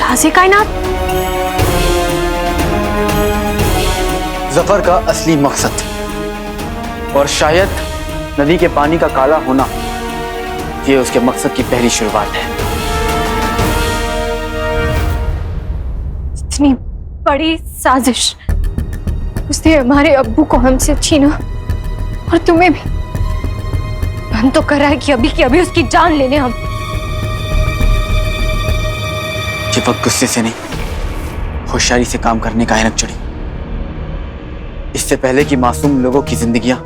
राज़े कायनात। जफर का असली मकसद और शायद नदी के पानी का काला होना ये उसके मकसद की पहली शुरुआत है। इतनी बड़ी साजिश उसने हमारे अब्बू को हमसे छीना और तुम्हें भी। मन तो कर रहा है कि अभी की अभी उसकी जान ले लें हम। ये वक्त गुस्से से नहीं, होशियारी से काम करने का है नक्चड़ी। इससे पहले कि मासूम लोगों की जिंदगियां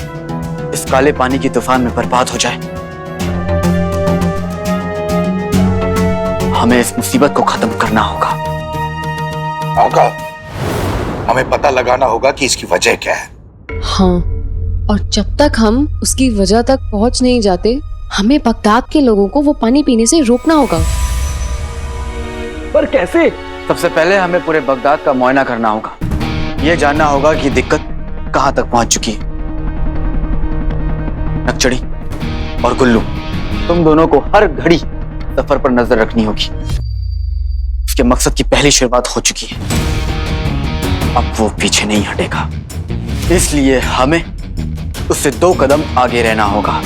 इस काले पानी की तूफान में बर्बाद हो जाए, हमें इस मुसीबत को खत्म करना होगा। आका, हमें पता लगाना होगा कि इसकी वजह क्या है। हाँ, और जब तक हम उसकी वजह तक पहुंच नहीं जाते, हमें बगदाद के लोगों को वो पानी पीने से रोकना होगा। पर कैसे? सबसे पहले हमें पूरे बगदाद का मुआयना करना होगा। यह जानना होगा कि दिक्कत कहां तक पहुंच चुकी है। नक्चड़ी और गुल्लू, तुम दोनों को हर घड़ी सफर पर नजर रखनी होगी। उसके मकसद की पहली शुरुआत हो चुकी है, अब वो पीछे नहीं हटेगा। इसलिए हमें उससे 2 कदम आगे रहना होगा।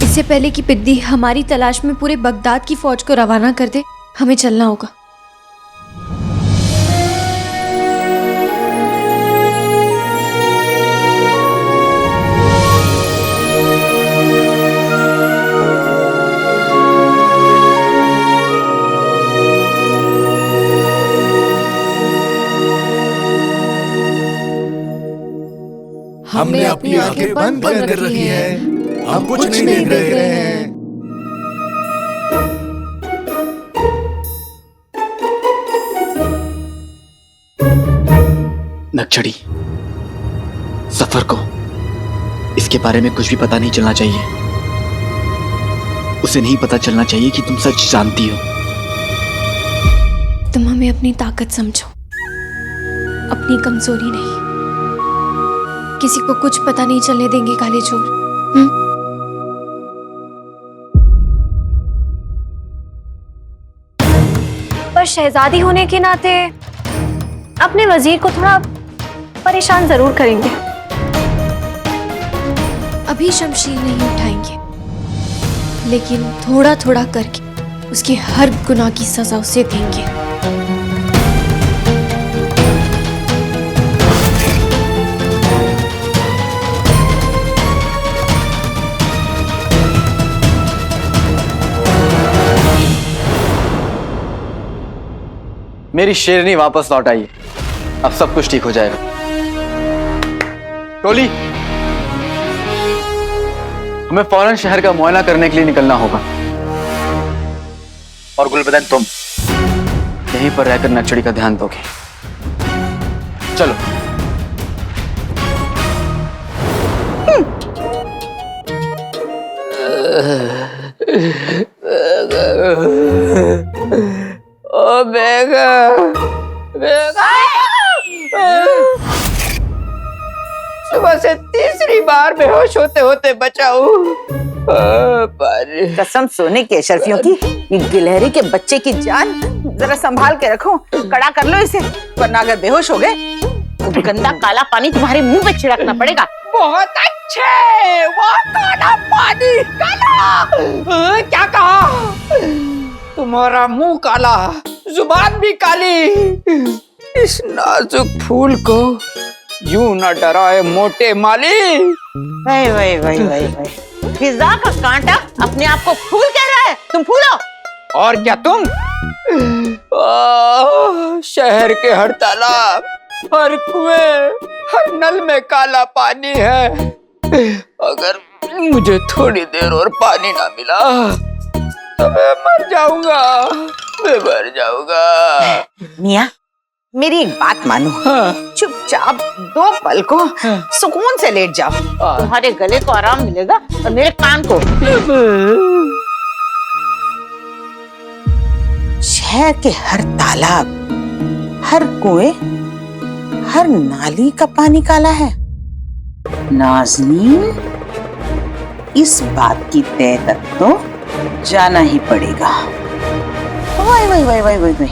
इससे पहले कि पिद्दी हमारी तलाश में पूरे बगदाद की फौज को रवाना कर दे, हमें चलना होगा। हमने अपनी आंखें बंद कर रखी हैं, हम कुछ नहीं देख रहे हैं। नक्चड़ी, सफर को इसके बारे में कुछ भी पता नहीं चलना चाहिए। उसे नहीं पता चलना चाहिए कि तुम सच जानती हो। तुम हमें अपनी ताकत समझो, अपनी कमजोरी नहीं। किसी को कुछ पता नहीं चलने देंगे काले चोर। पर शहजादी होने के नाते अपने वजीर को थोड़ा परेशान जरूर करेंगे। अभी शमशीर नहीं उठाएंगे, लेकिन थोड़ा थोड़ा करके उसके हर गुनाह की सजा उसे देंगे। मेरी शेरनी वापस लौट आई, अब सब कुछ ठीक हो जाएगा। टोली, हमें फौरन शहर का मुआयना करने के लिए निकलना होगा। और गुलबदन, तुम यहीं पर रहकर नक्चड़ी का ध्यान दोगे। चलो। ओ बेगा, बेगा, सुबह से तीसरी बार बेहोश होते होते बचाऊ। कसम सोने की अशरफियों की, ये गिलहरी के बच्चे की जान जरा संभाल के रखो। कड़ा कर लो इसे, वरना अगर बेहोश हो गए तो गंदा काला पानी तुम्हारे मुंह पे छिड़कना पड़ेगा। बहुत अच्छे, वो काला पानी काला। क्या कहा? तुम्हारा मुंह काला, जुबान भी काली। इस नाजुक फूल को यूं न डराए मोटे माली। वही वही वही वही वही, फिजा का कांटा अपने आप को फूल कह रहा है। तुम फूलो। और क्या तुम? शहर के हर तालाब, हर कुएं, हर नल में काला पानी है। अगर मुझे थोड़ी देर और पानी ना मिला तो मैं मर जाऊंगा, मैं मर जाऊंगा। मियाँ, मेरी एक बात मानो। हाँ। चुपचाप 2 पल को सुकून से लेट जाओ। तुम्हारे गले को आराम मिलेगा और मेरे कान को। शहर के हर तालाब, हर कुएं, हर नाली का पानी काला है। नाज़नीन, इस बात की तय तक तो जाना ही पड़ेगा। Why why why why why why.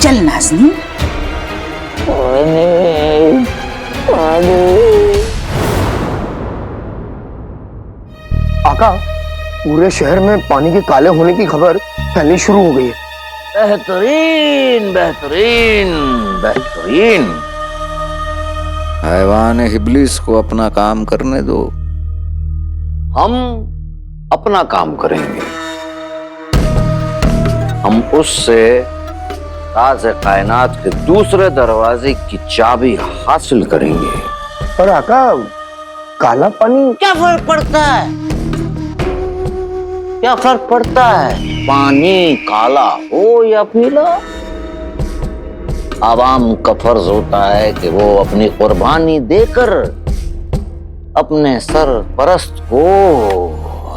चल नाज़नीन। आका, पूरे शहर में पानी के काले होने की खबर फैलनी शुरू हो गई है। बेहतरीन बेहतरीन बेहतरीन। हैवान इब्लिस को अपना काम करने दो, हम अपना काम करेंगे। हम उससे राज कायनात के दूसरे दरवाजे की चाबी हासिल करेंगे। पर आका, काला पानी क्या फर्क पड़ता है? क्या फर्क पड़ता है? पानी काला हो या पीला, आवाम का फर्ज होता है कि वो अपनी कुर्बानी देकर अपने सरपरस्त को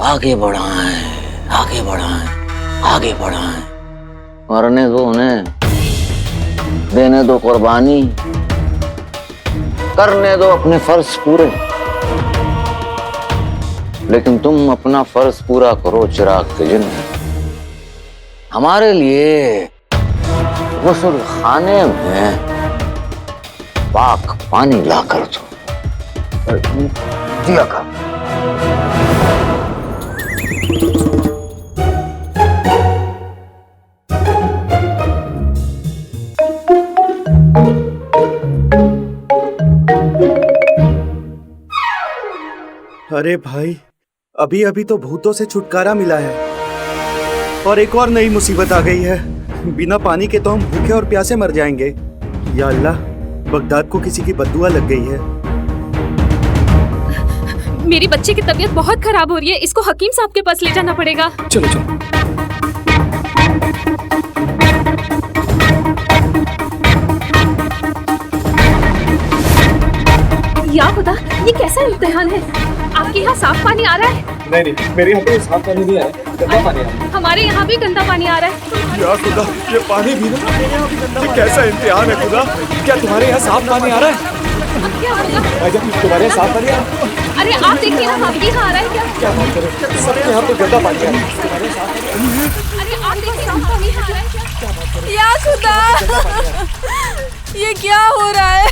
आगे बढ़ाएं, आगे बढ़ाएं, आगे बढ़ाएं। मरने दो उन्हें, देने दो कुर्बानी, करने दो अपने फर्ज पूरे। लेकिन तुम अपना फर्ज पूरा करो चिराग के जिन्न। हमारे लिए गुस्ल खाने में पाक पानी ला कर दो। जी आका। अरे भाई, अभी अभी तो भूतों से छुटकारा मिला है और एक और नई मुसीबत आ गई है। बिना पानी के तो हम भूखे और प्यासे मर जाएंगे। या अल्लाह, बगदाद को किसी की बद्दुआ लग गई है। मेरी बच्ची की तबीयत बहुत खराब हो रही है, इसको हकीम साहब के पास ले जाना पड़ेगा। चलो चलो। या खुदा, ये कैसा इम्तिहान है? आपके यहाँ साफ पानी आ रहा है? नहीं, मेरे यहाँ पे साफ पानी नहीं आ रहा, गंदा पानी आ रहा है। हमारे यहाँ भी गंदा पानी आ रहा है। या खुदा, ये पानी भी ना, ये कैसा इम्तिहान है खुदा? क्या तुम्हारे यहाँ साफ पानी आ रहा है? अब क्या होगा? तुम्हारे यहाँ साफ पानी आ रहा है? अरे आप देखिए ना, आपके यहाँ आ रहा है क्या? सबके यहाँ पे गंदा पानी आ रहा है। अरे आप देखिए, साफ पानी आ रहा है क्या? या खुदा, ये क्या हो रहा है?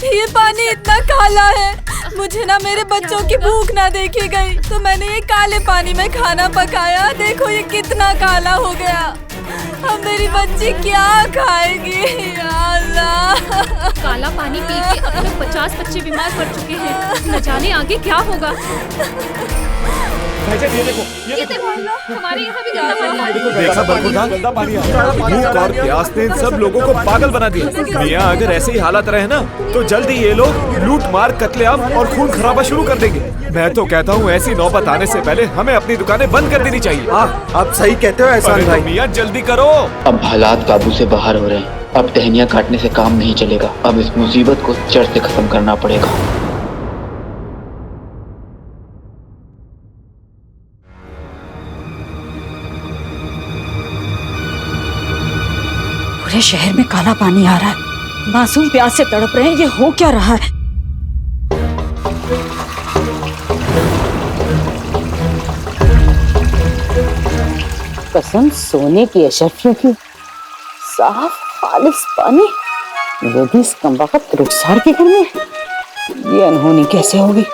ये पानी इतना काला है। मुझे ना मेरे बच्चों की भूख ना देखी गई तो मैंने ये काले पानी में खाना पकाया। देखो ये कितना काला हो गया। अब मेरी बच्ची क्या खाएगी? या अल्लाह। काला पानी पी के अब तक 50 बच्चे बीमार पड़ चुके हैं। न जाने आगे क्या होगा। ये देखो, हमारे यहाँ भी गंदा पानी आ रहा है। देखा बरखुरदार, भूख और प्यास ने इन सब लोगों को पागल बना दिया। मियां, अगर ऐसे ही हालात रहे ना तो जल्दी ये लोग लूट मार, कत्लेआम और खून खराबा शुरू कर देंगे। मैं तो कहता हूँ ऐसी नौबत आने से पहले हमें अपनी दुकानें बंद कर देनी चाहिए। आप सही कहते हो एहसान भाई। मियां जल्दी करो। अब हालात काबू से बाहर हो रहे हैं। अब टहनियां काटने से काम नहीं चलेगा। अब इस मुसीबत को जड़ से खत्म करना पड़ेगा। पूरे शहर में काला पानी आ रहा है। मासूम प्यास से तड़प रहे हैं। ये हो क्या रहा है? कसम सोने की अशरफियों की, साफ खालिस पानी, वो भी इस कमबख्त रुखसार के घर में। ये अनहोनी कैसे होगी?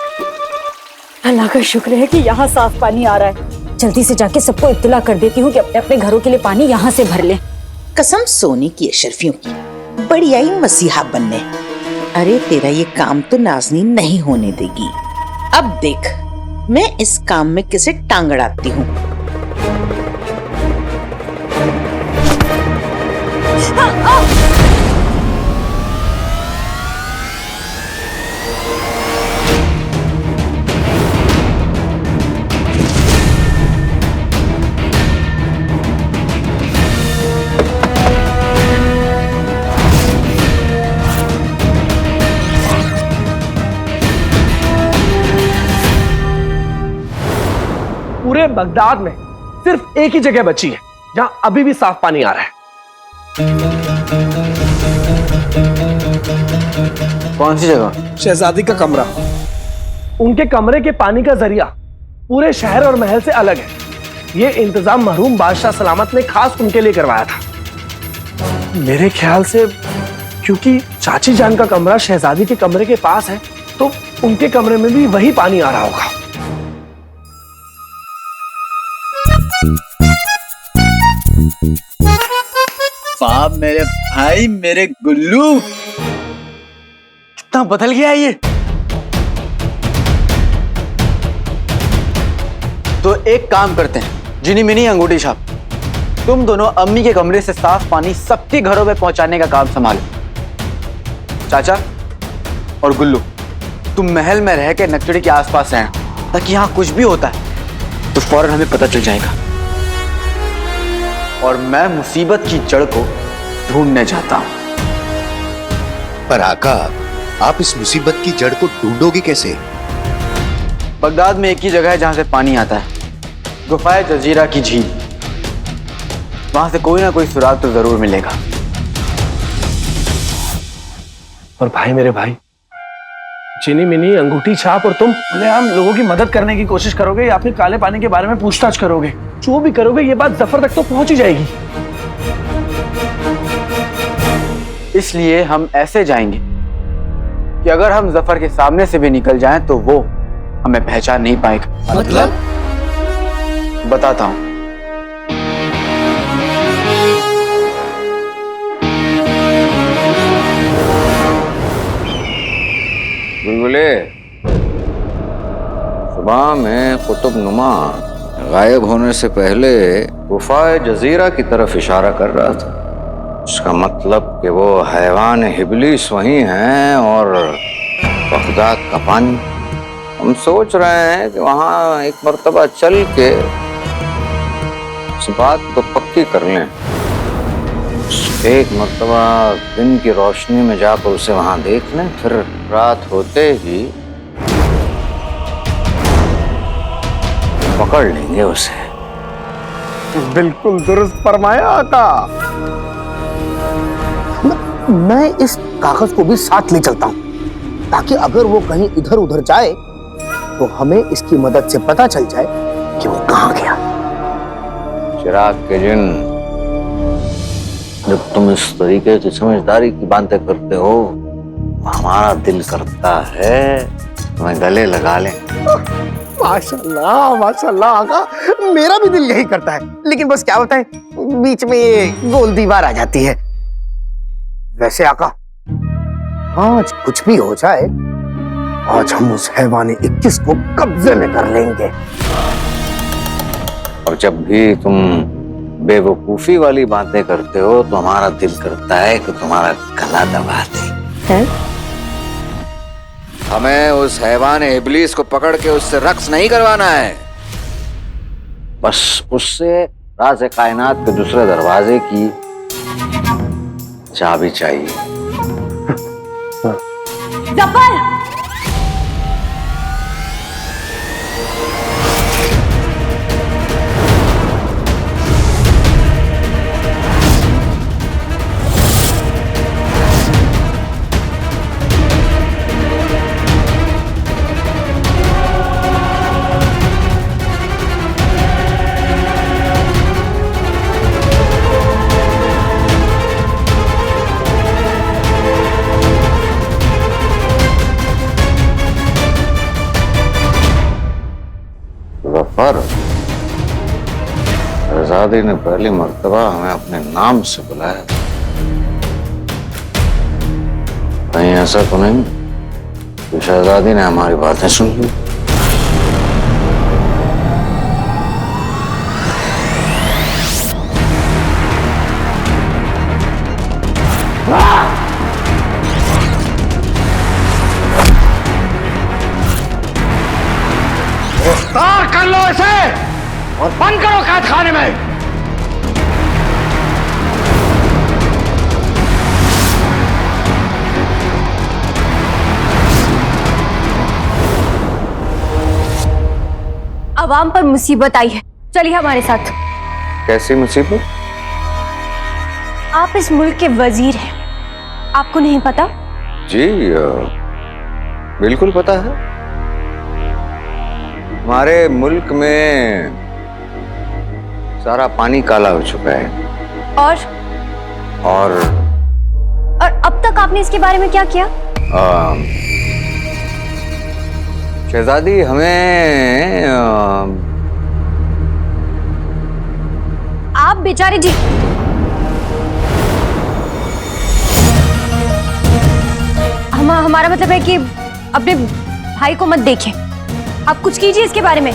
अल्लाह का शुक्र है कि यहाँ साफ पानी आ रहा है। जल्दी से जाके सबको इत्तला कर देती हूँ कि अपने अपने घरों के लिए पानी यहाँ से भर लें। कसम सोने की अशरफियों की, बड़ी आई मसीहा बनने। अरे तेरा ये काम तो नाज़नीन नहीं होने देगी। अब देख मैं इस काम में किसे टांग अड़ाती हूँ। पूरे बगदाद में सिर्फ एक ही जगह बची है जहां अभी भी साफ पानी आ रहा है। कौन सी जगह? शहजादी का कमरा। उनके कमरे के पानी का जरिया पूरे शहर और महल से अलग है। ये इंतजाम मरहूम बादशाह सलामत ने खास उनके लिए करवाया था। मेरे ख्याल से क्योंकि चाची जान का कमरा शहजादी के कमरे के पास है, तो उनके कमरे में भी वही पानी आ रहा होगा। बाप मेरे भाई, मेरे गुल्लू, कितना बदल गया ये। तो एक काम करते हैं, जिनी मिनी अंगूठी छाप, तुम दोनों अम्मी के कमरे से साफ पानी सबके घरों में पहुंचाने का काम संभालो। चाचा और गुल्लू, तुम महल में रह के नकचड़ी के आसपास रहना, ताकि यहाँ कुछ भी होता है तो फौरन हमें पता चल जाएगा। और मैं मुसीबत की जड़ को ढूंढने जाता हूं। पर आका, आप इस मुसीबत की जड़ को ढूंढोगे कैसे? बगदाद में एक ही जगह है जहां से पानी आता है, गुफाए जजीरा की झील। वहां से कोई ना कोई सुराग तो जरूर मिलेगा। और भाई, मेरे भाई, चिनी मिनी अंगूठी छाप और तुम खुलेआम लोगों की मदद करने की कोशिश करोगे या फिर काले पानी के बारे में पूछताछ करोगे। जो भी करोगे ये बात जफर तक तो पहुंच ही जाएगी। इसलिए हम ऐसे जाएंगे कि अगर हम जफर के सामने से भी निकल जाएं तो वो हमें पहचान नहीं पाएगा। मतलब? बताता हूं। बुलबुले, सुबह में कुतुब नुमा गायब होने से पहले गुफाए जजीरा की तरफ इशारा कर रहा था। इसका मतलब कि वो हैवान इब्लीस वहीं हैं और बगदाद का पानी। हम सोच रहे हैं कि वहां एक मर्तबा चल के इस बात को पक्की कर लें। एक मर्तबा दिन की रोशनी में जाकर उसे वहां देख लें, फिर रात होते ही पकड़ लेंगे उसे। बिल्कुल दुरुस्त फरमाया आका। मैं इस कागज को भी साथ ले चलता हूं, ताकि अगर वो कहीं इधर उधर जाए तो हमें इसकी मदद से पता चल जाए कि वो कहां गया। चिराग के जिन, जब तुम इस तरीके की समझदारी की बातें करते हो, हमारा दिल करता है तुम्हें गले लगा लें। माशाल्लाह माशाल्लाह आका, मेरा भी दिल यही करता है, लेकिन बस क्या बताएं, बीच में ये गोल दीवार आ जाती है। वैसे आका, आज कुछ भी हो जाए, आज हम उस हैवान 21 को कब्जे में कर लेंगे। और जब भी तुम बेवकूफी वाली बातें करते हो तो हमारा दिल करता है कि तुम्हारा गला दबा दे। हमें उस हैवान इब्लीस को पकड़ के उससे रक्स नहीं करवाना है, बस उससे राज़े कायनात के दूसरे दरवाजे की चाबी चाहिए। जफर! पर शहजादी ने पहली मर्तबा हमें अपने नाम से बुलाया। कहीं ऐसा तो नहीं कि शहजादी ने हमारी बातें सुन ली? गिरफ्तार कर लो इसे और बंद करो कैद खाने में। अवाम पर मुसीबत आई है, चलिए हमारे साथ। कैसी मुसीबत? आप इस मुल्क के वजीर हैं, आपको नहीं पता? जी बिल्कुल पता है। हमारे मुल्क में सारा पानी काला हो चुका है। और अब तक आपने इसके बारे में क्या किया? शहजादी हमें आप बेचारे जी, हमारा मतलब है कि अपने भाई को मत देखें, आप कुछ कीजिए इसके बारे में।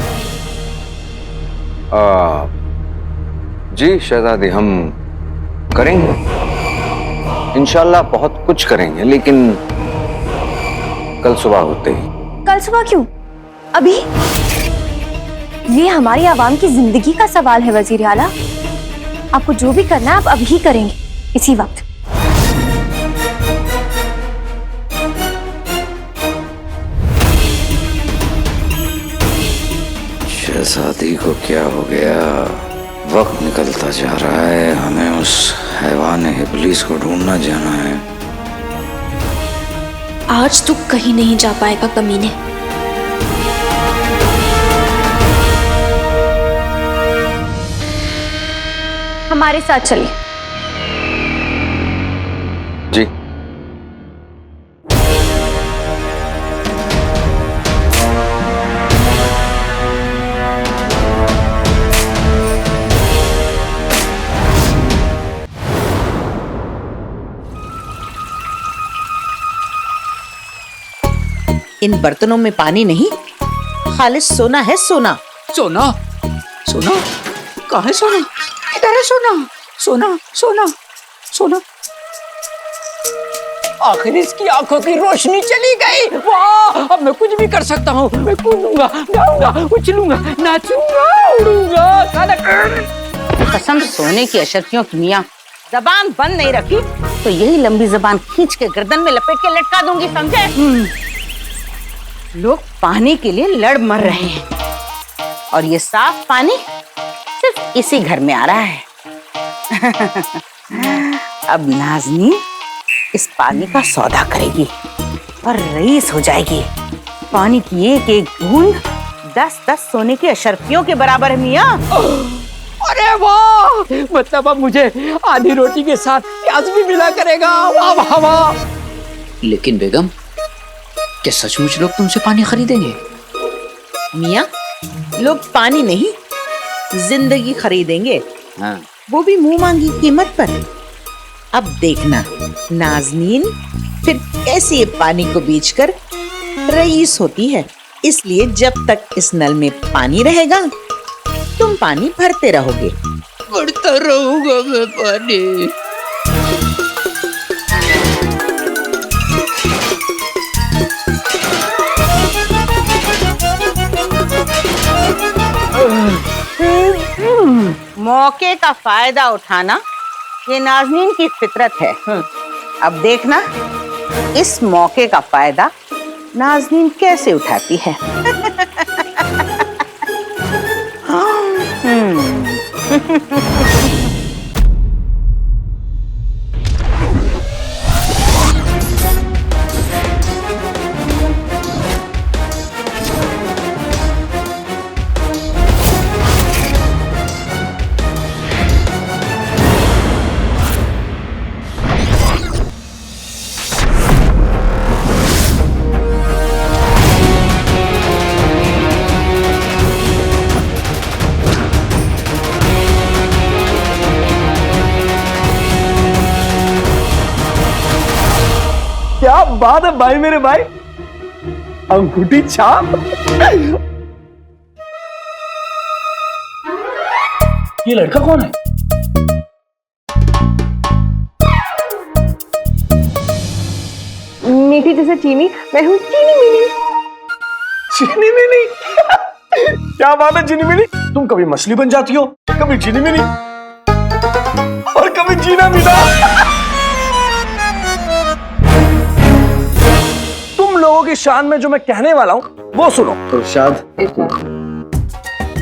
जी शहजादी हम करेंगे, इंशाल्लाह बहुत कुछ करेंगे, लेकिन कल सुबह होते ही। कल सुबह क्यों? अभी? ये हमारी आवाम की जिंदगी का सवाल है वजीर आला। आपको जो भी करना है आप अभी करेंगे, इसी वक्त। शहजादी को क्या हो गया? वक्त निकलता जा रहा है, हमें उस हैवान इब्लीस को ढूंढना जाना है। आज तू कहीं नहीं जा पाएगा कमीने। हमारे साथ चलिए। जी इन बर्तनों में पानी नहीं, खालिस सोना है, सोना। सोना? सोना कहाँ है? सोना इधर है। सोना सोना सोना सोना। आखिर इसकी आंखों की रोशनी चली गई। वाह, अब मैं कुछ भी कर सकता हूँ। मैं कूदूंगा, गाऊंगा, उछलूंगा, नाचूंगा, उड़ूंगा। कसम सोने की अशर्फियों की मियाँ, जबान बंद नहीं रखी तो यही लंबी जबान खींच के गर्दन में लपेट के लटका दूंगी, समझे? लोग पानी के लिए लड़ मर रहे हैं और ये साफ पानी सिर्फ इसी घर में आ रहा है। अब नाज़नीन इस पानी का सौदा करेगी और रईस हो जाएगी। पानी की एक एक बूंद 10-10 सोने की अशर्फियों के बराबर है मियाँ। अरे वाह, मतलब अब मुझे आधी रोटी के साथ प्याज भी मिला करेगा। वाह वाह वाह। लेकिन बेगम, क्या सचमुच लोग तुमसे पानी खरीदेंगे? मियाँ, लोग पानी नहीं जिंदगी खरीदेंगे। हाँ। वो भी मुंह मांगी कीमत पर। अब देखना नाज़नीन फिर कैसे ये पानी को बेचकर रईस होती है। इसलिए जब तक इस नल में पानी रहेगा तुम पानी भरते रहोगे। भरता रहूंगा मैं पानी। मौके का फायदा उठाना ये नाज़नीन की फितरत है। अब देखना इस मौके का फायदा नाज़नीन कैसे उठाती है। क्या बात है भाई, मेरे भाई, अंगूठी छाप। ये लड़का कौन है? मीठी जैसे चीनी, मैं हूँ चीनी मिनी। चीनी मिनी? क्या बात है चीनी मिनी, तुम कभी मछली बन जाती हो, कभी चीनी मिनी और कभी जीना मीना। तुम लोगों की शान में जो मैं कहने वाला हूं वो सुनो। इरशाद।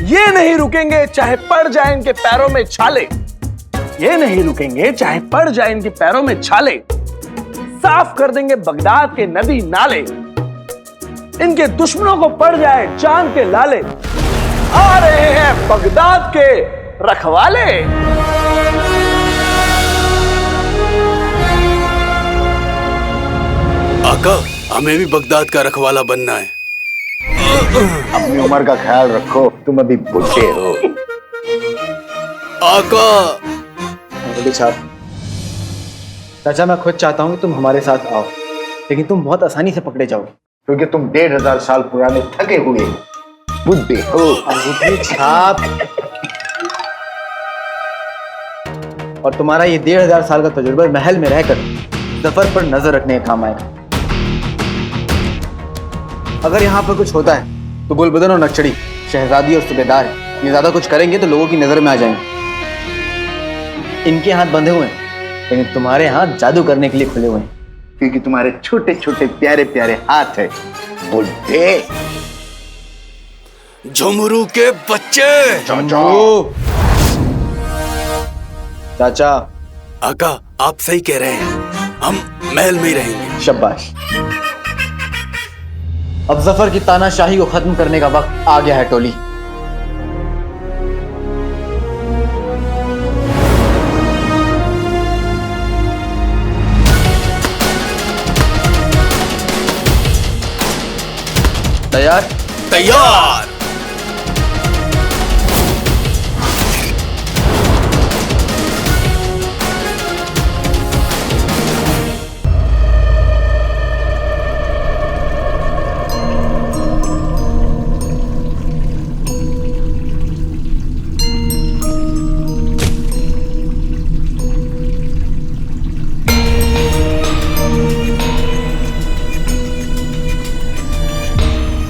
ये नहीं रुकेंगे चाहे पड़ जाए इनके पैरों में छाले। ये नहीं रुकेंगे चाहे पड़ जाए इनके पैरों में छाले। साफ कर देंगे बगदाद के नदी नाले, इनके दुश्मनों को पड़ जाए चांद के लाले। आ रहे हैं बगदाद के रखवाले। आका, हमें भी बगदाद का रखवाला बनना है। अपनी उम्र का ख्याल रखो, तुम अभी बुढ़े हो। आका। साहब, चाचा मैं खुद चाहता हूँ कि तुम हमारे साथ आओ, लेकिन तुम बहुत आसानी से पकड़े जाओगे, क्योंकि तुम 1500 साल पुराने थके हुए बुद्धे हो। अंगूठी छाप और तुम्हारा ये 1500 साल का तजुर्बा महल में रहकर सफर पर नजर रखने का काम आएगा। अगर यहाँ पर कुछ होता है तो गुलबदन और नक्शड़ी, शहजादी और सूबेदार ये ज्यादा कुछ करेंगे तो लोगों की नजर में आ जाएंगे। इनके हाथ बंधे हुए हैं, लेकिन तुम्हारे हाथ जादू करने के लिए खुले हुए हैं, क्योंकि तुम्हारे छोटे छोटे प्यारे प्यारे हाथ है बुढ़े। झुमरू के बच्चे। चाचा। आका, आप सही कह रहे हैं, हम महल में ही रहेंगे। शाबाश। अब जफर की तानाशाही को खत्म करने का वक्त आ गया है टोली। तैयार? तैयार।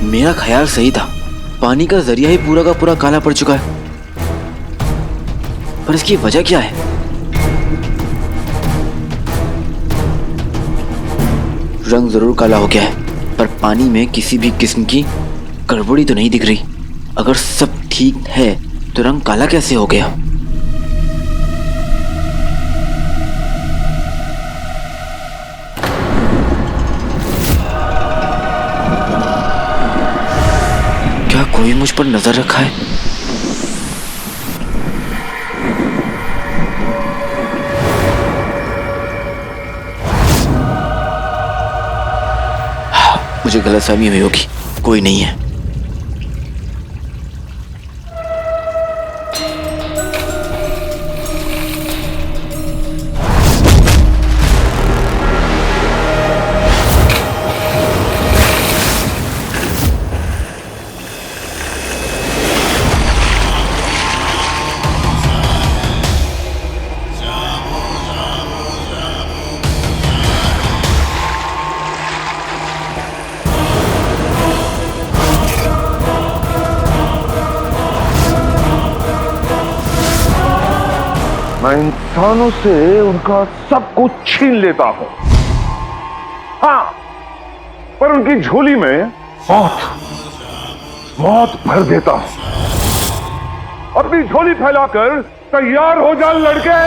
मेरा ख्याल सही था, पानी का जरिया ही पूरा का पूरा काला पड़ चुका है, पर इसकी वजह क्या है? रंग जरूर काला हो गया है, पर पानी में किसी भी किस्म की गड़बड़ी तो नहीं दिख रही। अगर सब ठीक है तो रंग काला कैसे हो गया? क्या कोई मुझ पर नजर रखा है? मुझे गलतफहमी हुई होगी, कोई नहीं है। मैं इंसानों से उनका सब कुछ छीन लेता हूं, हाँ, पर उनकी झोली में मौत भर देता हूं। अपनी झोली फैलाकर तैयार हो जा लड़के।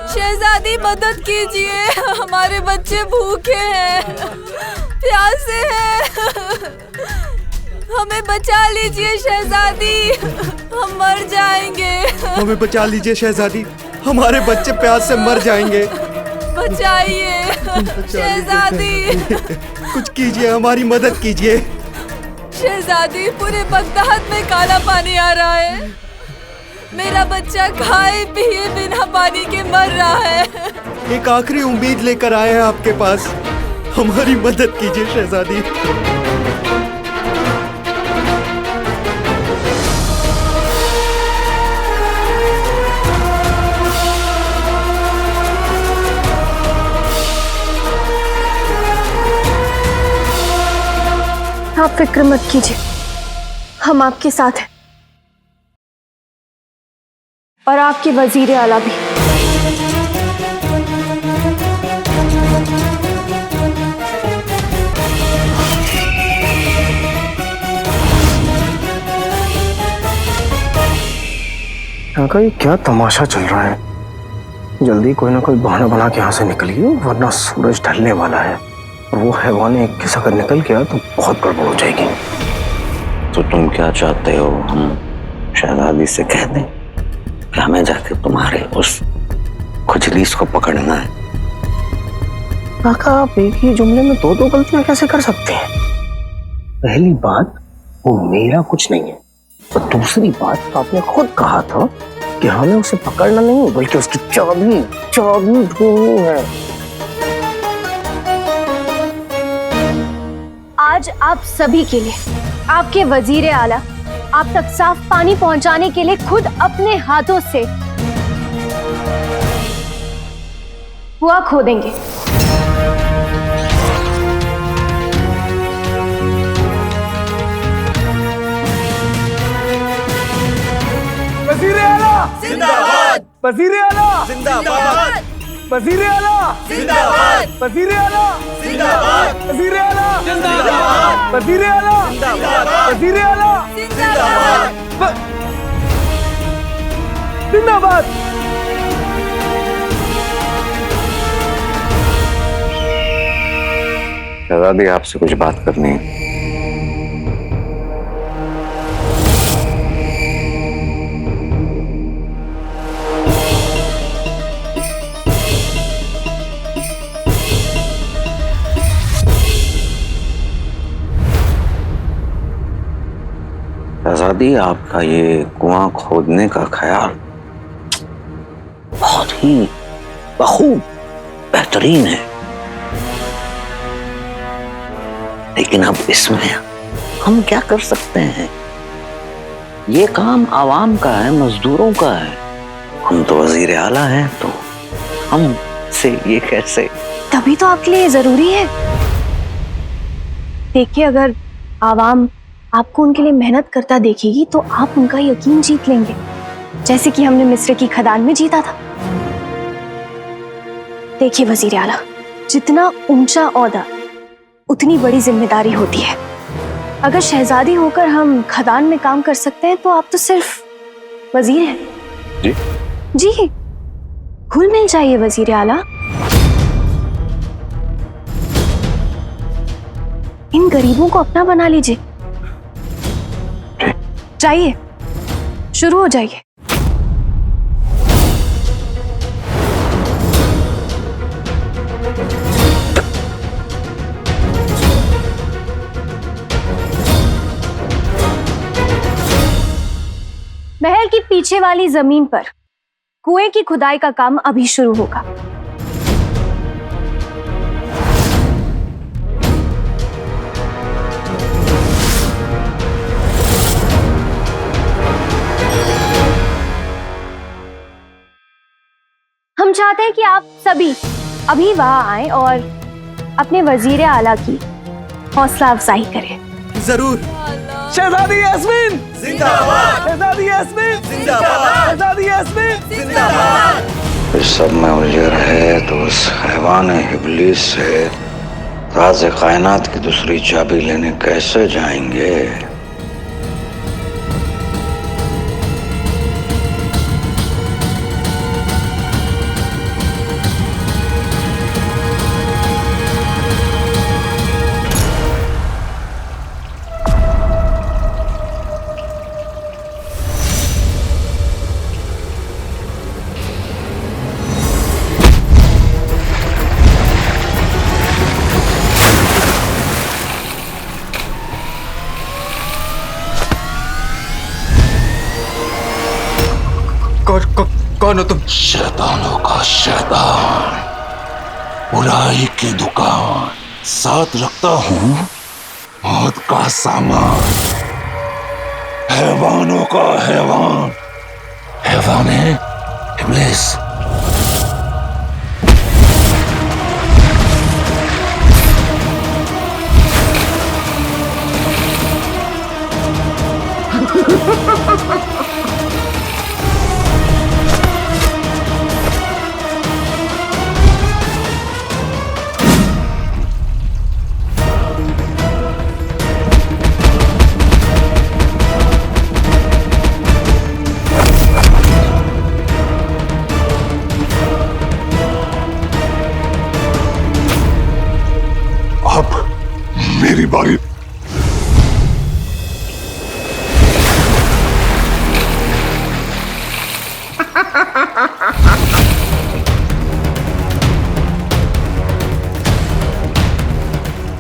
शहजादी मदद कीजिए, हमारे बच्चे भूखे हैं, प्यासे हैं, हमें बचा लीजिए शहजादी, हम मर जाएंगे। हमें बचा लीजिए शहजादी, हमारे बच्चे प्यास से मर जाएंगे। बचाइए शहजादी, कुछ कीजिए, हमारी मदद कीजिए। शहजादी, पूरे बगदाद में काला पानी आ रहा है, मेरा बच्चा खाए पिए बिना पानी के मर रहा है। एक आखिरी उम्मीद लेकर आए हैं आपके पास, हमारी मदद कीजिए शहजादी। फिक्र मत कीजिए, हम आपके साथ हैं और आपके वजीर आला भी। यहाँ का ये क्या तमाशा चल रहा है? जल्दी कोई ना कोई बहाना बना के यहाँ से निकलिए, वरना सूरज ढलने वाला है और वो हैवान एक किस अगर निकल गया तो बहुत गड़बड़ हो जाएगी। तो तुम क्या चाहते हो? हम शहजादी से कह दें कि हमें जाके तुम्हारे उस खुजलीस को पकड़ना है? काका, आप एक ही जुमले में दो गलतियां कैसे कर सकते हैं? पहली बात, वो मेरा कुछ नहीं है, और दूसरी बात, आपने खुद कहा था कि हमें उसे पकड़ना नहीं बल्कि उसकी चाबी ढूंढनी है। आज आप सभी के लिए आपके वजीर आला आप तक साफ पानी पहुंचाने के लिए खुद अपने हाथों से कुआं खोदेंगे। वजीर आला जिंदाबाद, वजीर आला जिंदाबाद, वजीर आला जिंदाबाद, वजीर आला जिंदाबाद, वजीर आला जिंदाबाद, वजीर आला जिंदाबाद, वजीर आला जिंदाबाद, जिंदाबाद। शहजादी, आपसे कुछ बात करनी है। शहजादी, आपका ये कुआं खोदने का ख्याल बहुत ही बखूब बेहतरीन है, लेकिन अब इसमें हम क्या कर सकते हैं? ये काम आवाम का है, मजदूरों का है। हम तो वजीर आला हैं, तो हम से ये कैसे? तभी तो आपके लिए जरूरी है। देखिए, अगर आवाम आपको उनके लिए मेहनत करता देखेगी तो आप उनका यकीन जीत लेंगे, जैसे कि हमने मिस्र की खदान में जीता था। देखिए वजीर आला, जितना ऊंचा ओहदा उतनी बड़ी जिम्मेदारी होती है। अगर शहजादी होकर हम खदान में काम कर सकते हैं तो आप तो सिर्फ वजीर हैं। जी जी, घुल मिल जाइए वजीर आला। इन गरीबों को अपना बना लीजिए। जाइए, शुरू हो जाइए। महल की पीछे वाली जमीन पर कुएं की खुदाई का काम अभी शुरू होगा। हम चाहते हैं कि आप सभी अभी वहां आए और अपने वजीर आला की हौसला अफजाई करें। जरूर। शहजादी यास्मीन जिंदाबाद, शहजादी यास्मीन जिंदाबाद, शहजादी यास्मीन जिंदाबाद। इस सब में उलझे रहे तो उस हैवान इब्लीस से राज कायनात की दूसरी चाबी लेने कैसे जाएंगे? कौन हो तुम? शैतानों का शैतान, बुराई की दुकान, साथ रखता हूँ मौत का सामान, हैवानों का हैवान, हैवान है इब्लीस।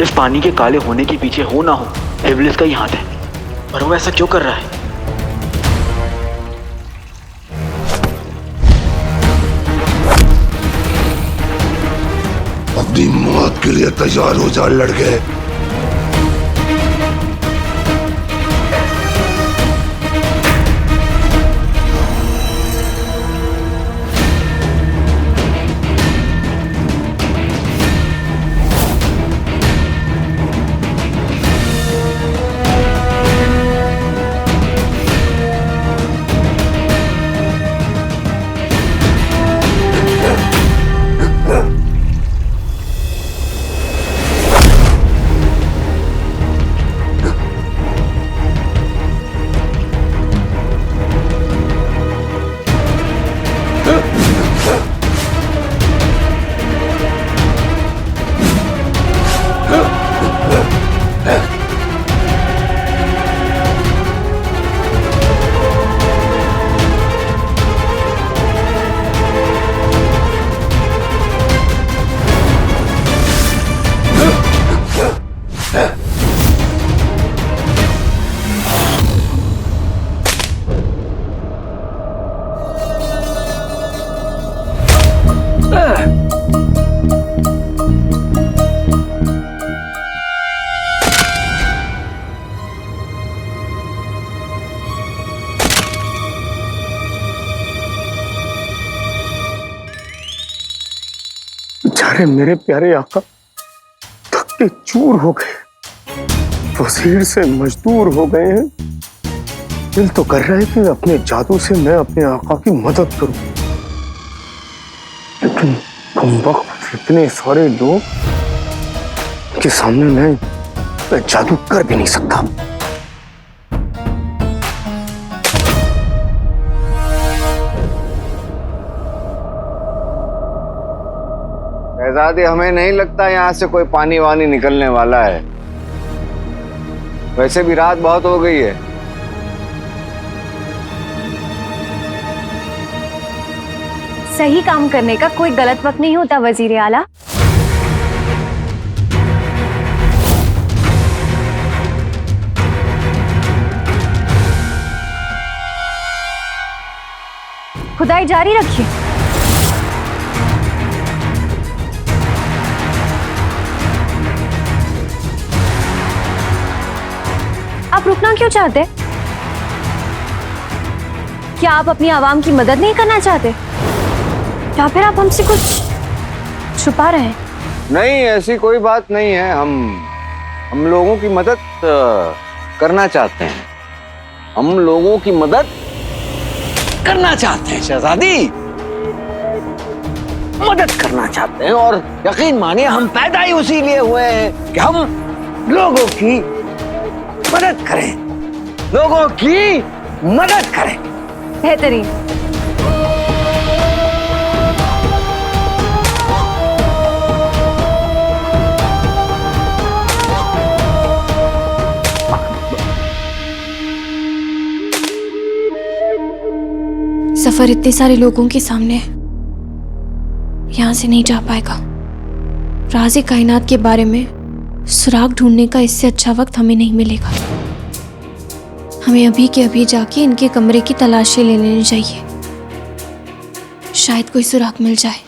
इस पानी के काले होने के पीछे हो ना हो इब्लिस का ही हाथ है, पर वो ऐसा क्यों कर रहा है? अपनी मौत के लिए तैयार हो जा लड़के। बेचारे मेरे प्यारे आका थक के चूर हो गए, वजीर से मजदूर हो गए हैं। दिल तो कर रहा है कि अपने जादू से मैं अपने आका की मदद करूं, लेकिन कमबख्त इतने सारे लोग के सामने मैं जादू कर भी नहीं सकता। शहजादी, हमें नहीं लगता यहाँ से कोई पानी वानी निकलने वाला है। वैसे भी रात बहुत हो गई है। सही काम करने का कोई गलत वक्त नहीं होता वजीर आला। खुदाई जारी रखिए। आप रुकना क्यों चाहते? क्या आप अपनी आवाम की मदद नहीं करना चाहते, या फिर आप हमसे कुछ छुपा रहे हैं? नहीं, ऐसी कोई बात नहीं है। हम लोगों की मदद करना चाहते हैं। हम लोगों की मदद करना चाहते हैं शहजादी, मदद करना चाहते हैं। और यकीन मानिए, हम पैदा ही उसी लिए हुए हैं कि हम लोगों की मदद करें, लोगों की मदद करें। बेहतरीन। सफर इतने सारे लोगों के सामने यहां से नहीं जा पाएगा। राज़े कायनात के बारे में सुराग ढूंढने का इससे अच्छा वक्त हमें नहीं मिलेगा। हमें अभी के अभी जाके इनके कमरे की तलाशी ले लेनी चाहिए, शायद कोई सुराग मिल जाए।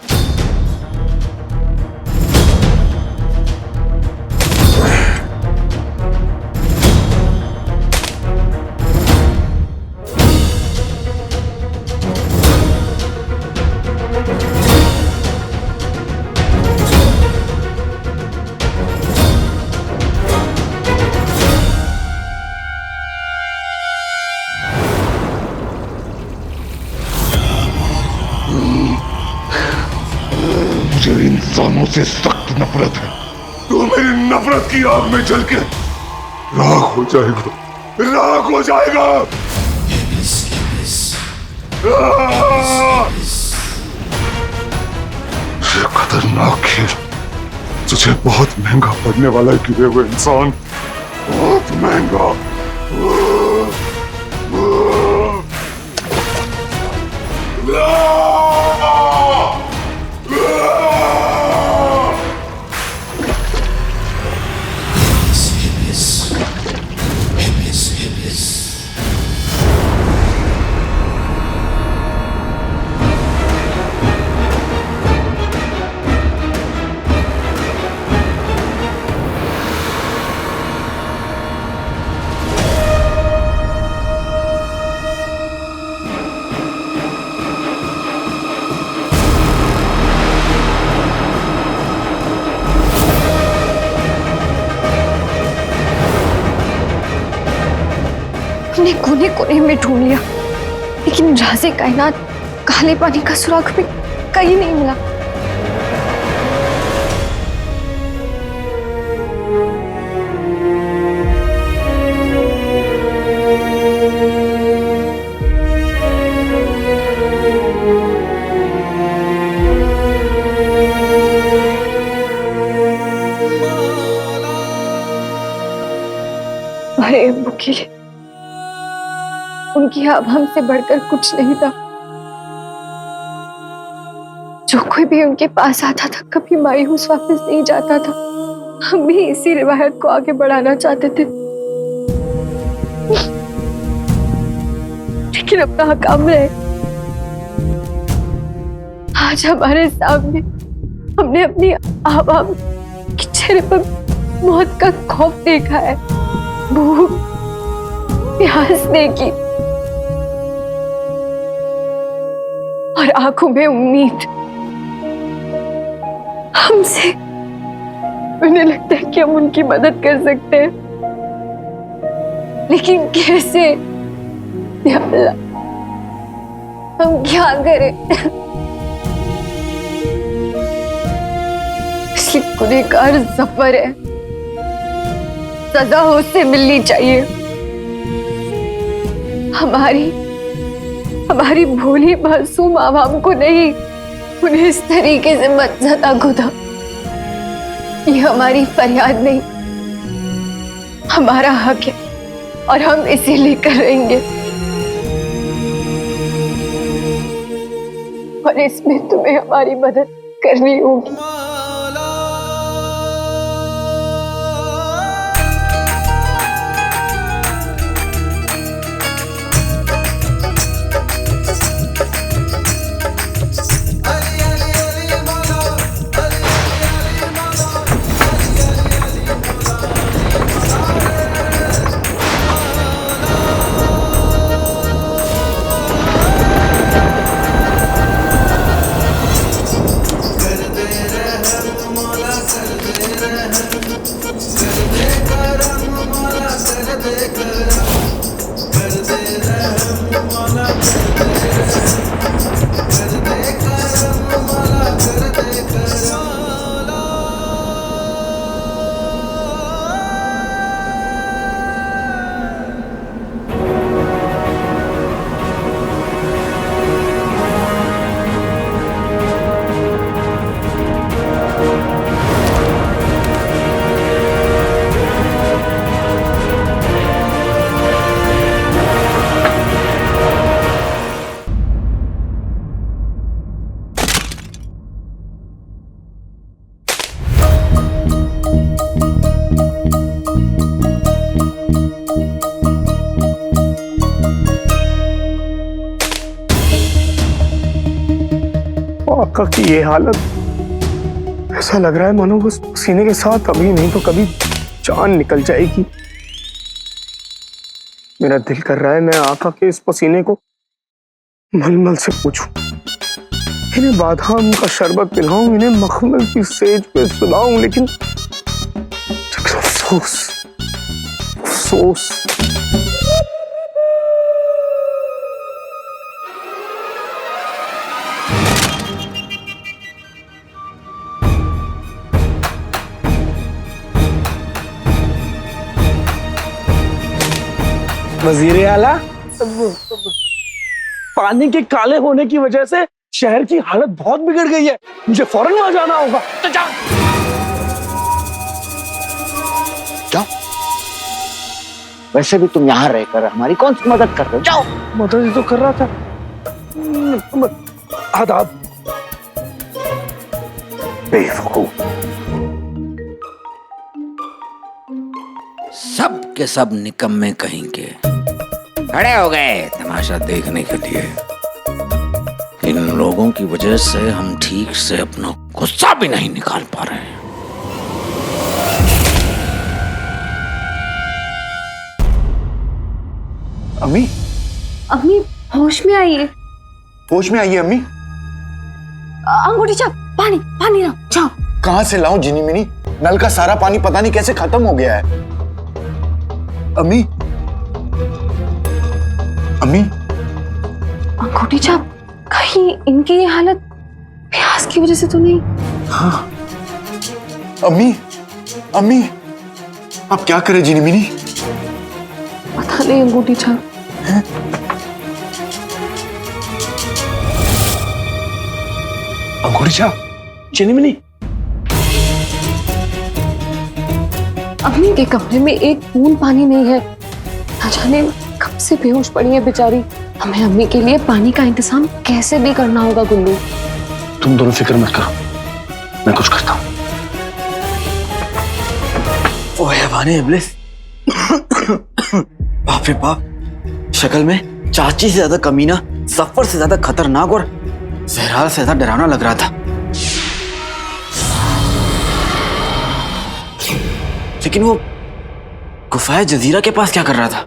मुझे इंसानों से सख्त नफरत है। तो मेरी नफरत की आग में जल के राख हो जाएगा, राख हो जाएगा। ये खतरनाक खेल तुझे बहुत महंगा पड़ने वाला है गिरे हुए इंसान, बहुत महंगा। हमने कोने कोने में ढूंढ लिया, लेकिन राज़े कायनात काले पानी का सुराग भी कहीं नहीं मिला। अरे अब्बू के लिए उनकी आवाज़ हमसे बढ़कर कुछ नहीं था। जो कोई भी उनके पास आता था कभी मायूस वापस नहीं जाता था। हम भी इसी रिवायत को आगे बढ़ाना चाहते थे, लेकिन अब नाकाम रहे। आज हमारे सामने हमने अपनी आवाम के चेहरे पर मौत का खौफ देखा है, भूख प्यास देखी और आंखों में उम्मीद। हमसे उन्हें लगता है कि हम उनकी मदद कर सकते हैं, लेकिन कैसे? या अल्लाह, हम क्या करें? इसलिए गुनहगार ज़फर है, सजा उससे मिलनी चाहिए। हमारी भोली मासूम आवाम को नहीं, उन्हें इस तरीके से मत सता खुदा। ये हमारी फरियाद नहीं, हमारा हक है और हम इसे लेकर रहेंगे। और इसमें तुम्हें हमारी मदद करनी होगी। आका की ये हालत, ऐसा लग रहा है मानो उस पसीने के साथ अभी नहीं तो कभी जान निकल जाएगी। मेरा दिल कर रहा है मैं आका के इस पसीने को मलमल से पूछूं, इन्हें बादाम का शरबत पिलाऊं, इन्हें मखमल की सेज पे सुलाऊं, लेकिन अफसोस अफसोस। वजीर आला, पानी के काले होने की वजह से शहर की हालत बहुत बिगड़ गई है, मुझे फौरन वहां जाना होगा। तो जाओ जाओ। वैसे भी तुम यहाँ रहकर हमारी कौन सी मदद कर रहे हो? जाओ। मदद ही तो कर रहा था। आदाब। बेवकूफ। सब के सब निकम्मे कहेंगे, खड़े हो गए तमाशा देखने के लिए। इन लोगों की वजह से हम ठीक से अपना गुस्सा भी नहीं निकाल पा रहे हैं। अम्मी, अम्मी होश में आइए। होश में आइए अम्मी। अंगूठी चाप, पानी पानी लाओ, जाओ। कहां से लाऊं जिनी मिनी? नल का सारा पानी पता नहीं कैसे खत्म हो गया है। अम्मी अम्मी, अंगूठी छाप, कहीं इनकी ये हालत प्यास की वजह से तो नहीं? हाँ अम्मी, अम्मी आप क्या करे जीनी मीनी? पता नहीं अंगूठी छाप। अंगूठी छाप, चीनी मिनी। अम्मी के कमरे में एक बूंद पानी नहीं है, न जाने कब से बेहोश पड़ी है बेचारी। हमें अम्मी के लिए पानी का इंतजाम कैसे भी करना होगा गुल्लू। तुम दोनों फिक्र मत करो, मैं कुछ करता हूँ। ओ हैवाने इब्लिस। बाप रे बाप, शक्ल में चाची से ज्यादा कमीना, सफर से ज्यादा खतरनाक और जहराल से ज्यादा डरावना लग रहा था। लेकिन वो गुफाए जजीरा के पास क्या कर रहा था?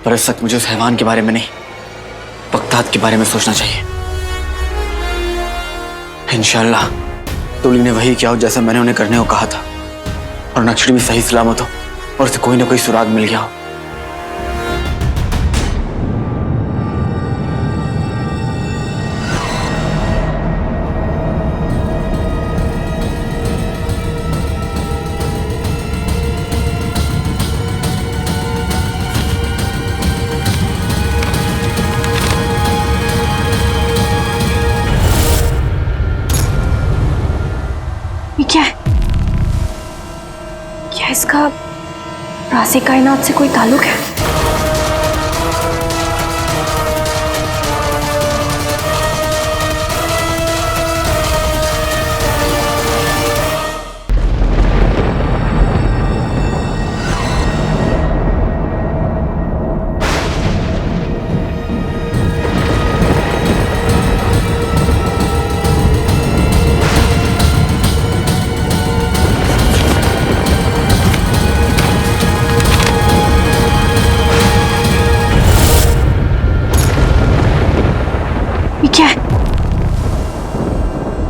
पर इस वक्त मुझे उस हैवान के बारे में नहीं, बगदाद के बारे में सोचना चाहिए। इंशाल्लाह तुली ने वही किया हो जैसा मैंने उन्हें करने को कहा था, और नक्शड़ी भी सही सलामत हो और उसे कोई ना कोई सुराग मिल गया हो। ये क्या है? क्या इसका राज़े कायनात से कोई ताल्लुक है? क्या है?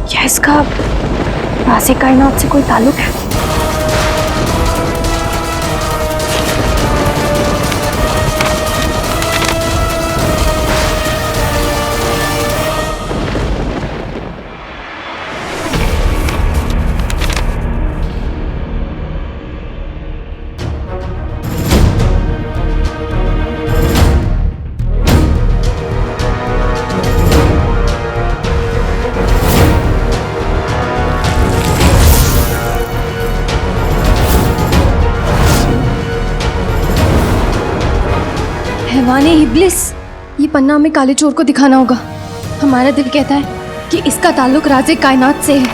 क्या इसका राज़े कायनात से कोई ताल्लुक है? हैवाने इब्लिस, ये पन्ना हमें काले चोर को दिखाना होगा। हमारा दिल कहता है कि इसका ताल्लुक राज़े कायनात से है।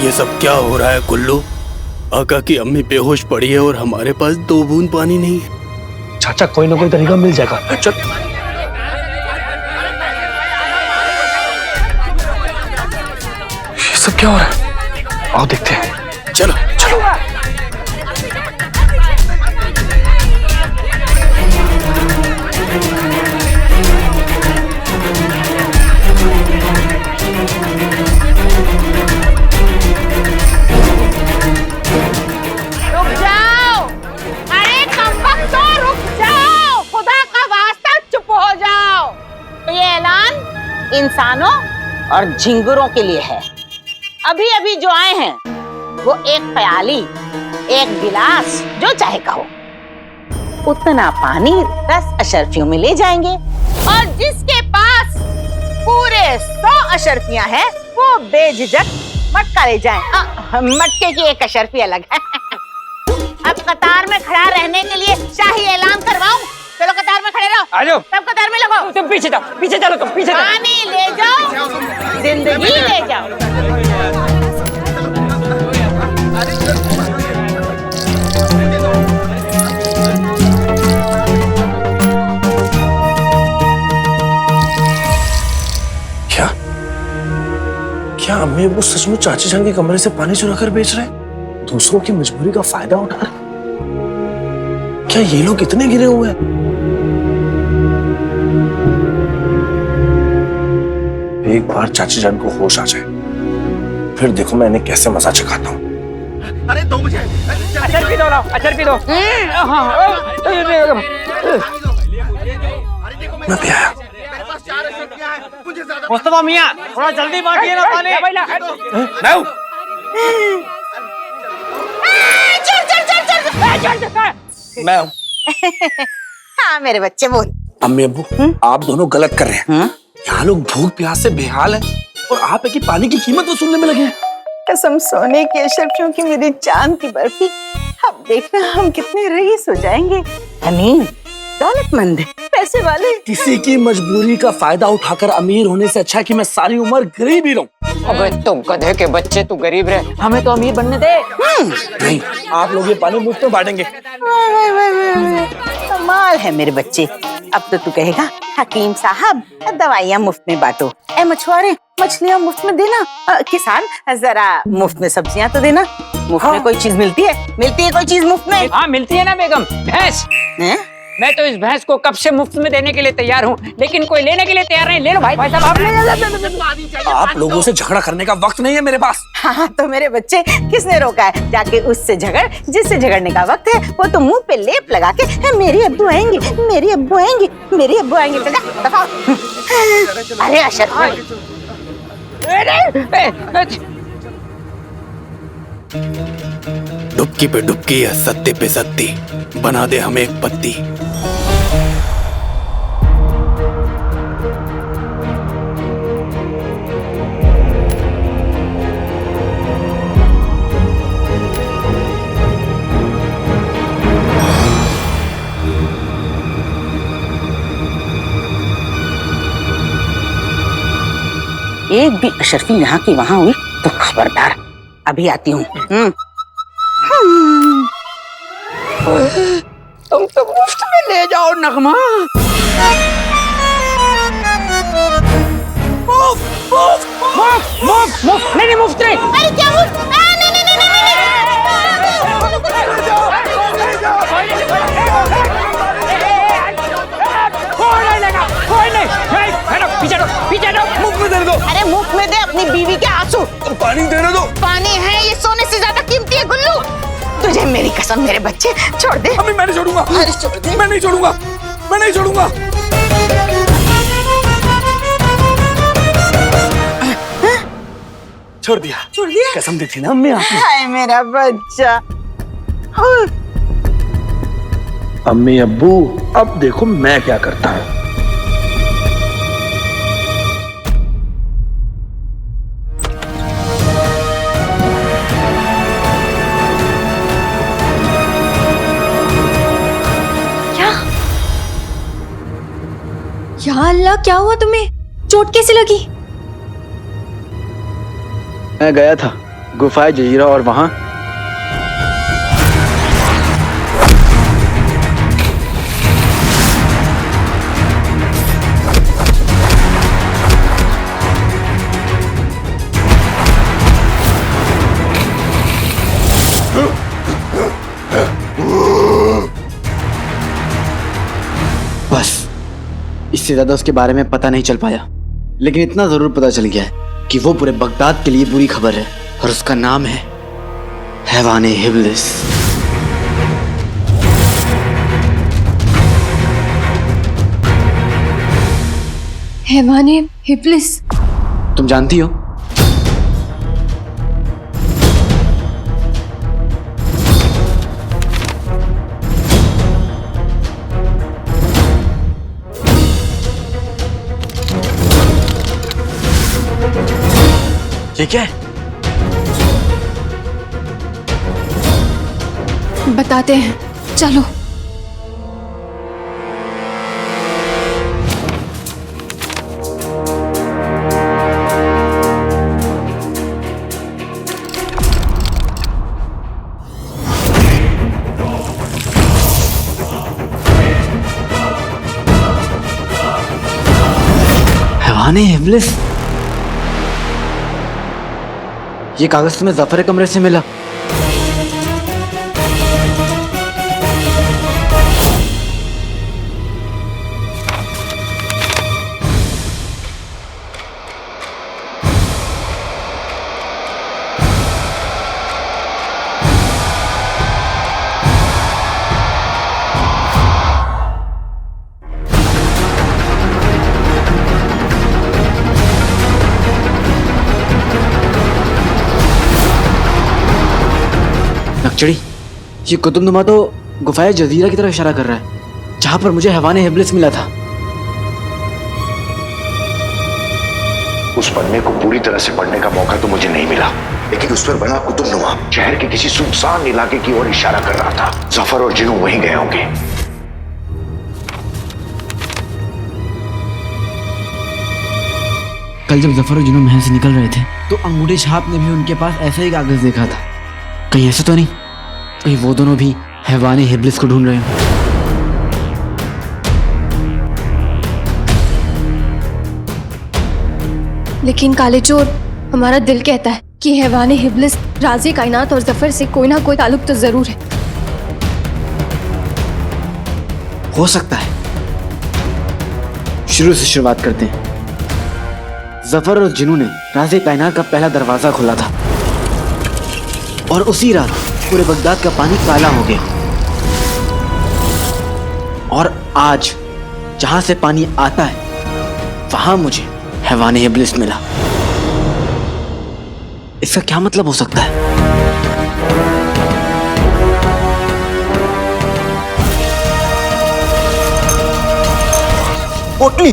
ये सब क्या हो रहा है गुल्लू? आका की अम्मी बेहोश पड़ी है और हमारे पास 2 बूंद पानी नहीं है। चाचा कोई ना कोई तरीका मिल जाएगा। चल ये सब क्या हो रहा है? आओ देखते हैं। चलो चलो। रुक जाओ, अरे कमबख्तो रुक जाओ, खुदा का वास्ता चुप हो जाओ। ये ऐलान इंसानों और झिंगुरों के लिए है। अभी अभी जो आए हैं वो एक प्याली, एक गिलास, जो चाहे कहो, उतना पानी 10 अशरफियों में ले जाएंगे, और जिसके पास पूरे 100 अशरफियां हैं वो बेझिझक मटका ले जाएं। मटके की 1 अशरफी अलग है। अब कतार में खड़ा रहने के लिए शाही ऐलान करवाऊं? चलो कतार में खड़े रहो। आ जाओ। सब कतार में लगो। तुम पीछे जाओ, पीछे चलो, तुम पीछे जाओ। पानी ले जाओ, जिंदगी ले जाओ। क्या क्या अम्मी वो सचमुच चाची जान के कमरे से पानी चुरा कर बेच रहे हैं? दूसरों की मजबूरी का फायदा उठा रहे? क्या ये लोग इतने गिरे हुए हैं? एक बार चाची जान को होश आ जाए, फिर देखो मैं इन्हें कैसे मजा चखाता हूँ। अरे दो मुझे अचर पी दो, अचर पी दो। मैं भी आया। मुस्तफा मियां, थोड़ा जल्दी बांटिए ना पानी। मैं हूँ। हाँ मेरे बच्चे बोल। अम्मी अब्बू, आप दोनों गलत कर रहे हैं। यहाँ लोग भूख प्यास से बेहाल हैं और आप है कि पानी की कीमत वसूलने में लगे हैं। कसम सोने की अशरफियों की मेरी चांद की बर्फी, अब देखना हम कितने रईस हो जाएंगे। अमीन दौलतमंद, पैसे वाले। किसी की मजबूरी का फायदा उठाकर अमीर होने से अच्छा है कि मैं सारी उम्र गरीब ही रहूं। अबे तुम गधे के बच्चे, तू गरीब रहे, हमें तो अमीर बनने दे। नहीं, आप लोग ये पानी मुफ्त में बांटेंगे। कमाल है मेरे बच्चे। अब तो तू कहेगा हकीम साहब दवाइयाँ मुफ्त में बांटो, ए मछुआरे मछलियाँ मुफ्त में देना, किसान जरा मुफ्त में सब्जियाँ तो देना। मुफ्त में कोई चीज मिलती है? मिलती है कोई चीज मुफ्त में? हाँ मिलती है ना बेगम, भैंस। मैं तो इस भैंस को कब से मुफ्त में देने के लिए तैयार हूँ, लेकिन कोई लेने के लिए तैयार नहीं। ले लो भाई, भाई साहब आप ले। आप लोगों से झगड़ा करने का वक्त नहीं है मेरे पास। हाँ तो मेरे बच्चे किसने रोका है? जाके उससे झगड़ जिससे झगड़ने का वक्त है। वो तो मुंह पे लेप लगा के मेरी अब्बू आएंगे, मेरी अब्बू आएंगे, मेरी अब्बू आएंगे। दफा। अरे अशरफ डुबकी पे डुबकी या सत्ते पे सत्ती, बना दे हमें एक पत्ती। एक भी अशरफी यहाँ की वहाँ हुई तो खबरदार, अभी आती हूँ। तुम तो मुफ्त में ले जाओ नगमा। मुफ्त नहीं मुफ्त नहीं। अरे क्या मुफ्त? मुफ्त में दे दो। अरे मुफ्त में दे अपनी बीवी के आंसू। पानी देने दो। पानी है ये सोने से ज्यादा कीमती है गुल्लू। तुझे मेरी कसम मेरे बच्चे, छोड़ दे। अम्मी मैं नहीं छोड़ूंगा। अरे छोड़ दे। मैं नहीं छोड़ूंगा, मैं नहीं छोड़ूंगा। छोड़ दिया। छोड़ दिया? कसम दी थी ना अम्मी आपने। हाय मेरा बच्चा। अम्मी अब्बू अब देखो मैं क्या करता हूँ। या अल्लाह, क्या हुआ तुम्हें? चोट कैसे लगी? मैं गया था गुफाए जजीरा और वहां बस इससे ज्यादा उसके बारे में पता नहीं चल पाया, लेकिन इतना जरूर पता चल गया है कि वो पूरे बगदाद के लिए बुरी खबर है और उसका नाम है हैवाने हिब्लिस। हैवाने हिब्लिस? तुम जानती हो? ठीक है, बताते हैं, चलो। हैवाने हिब्लिस? ये कागज तुम्हें जफर कमरे से मिला? चिड़ी, ये कुतुबनुमा तो गुफाए जजीरा की तरफ इशारा कर रहा है, जहां पर मुझे हैवान इब्लिस मिला था। उस पन्ने को पूरी तरह से पढ़ने का मौका तो मुझे नहीं मिला, लेकिन उस पर बना कुतुबनुमा शहर के किसी सुनसान इलाके की ओर इशारा कर रहा था। जफर और जिन्नू वहीं गए होंगे। कल जब जफर और जिन्नू महल से निकल रहे थे तो अंगूठे छाप ने भी उनके पास ऐसा ही कागज देखा था। कहीं ऐसा तो नहीं कहीं वो दोनों भी हैवान इब्लिस को ढूंढ रहे हैं? लेकिन काले चोर, हमारा दिल कहता है कि हैवान इब्लिस राज़े कायनात और जफर से कोई ना कोई ताल्लुक तो जरूर है। हो सकता है। शुरू से शुरुआत करते हैं। जफर और जिन्नू ने राज़े कायनात का पहला दरवाजा खोला था और उसी रात पूरे बगदाद का पानी काला हो गया। और आज जहां से पानी आता है वहां मुझे हैवान इब्लिस मिला। इसका क्या मतलब हो सकता है? पोटली!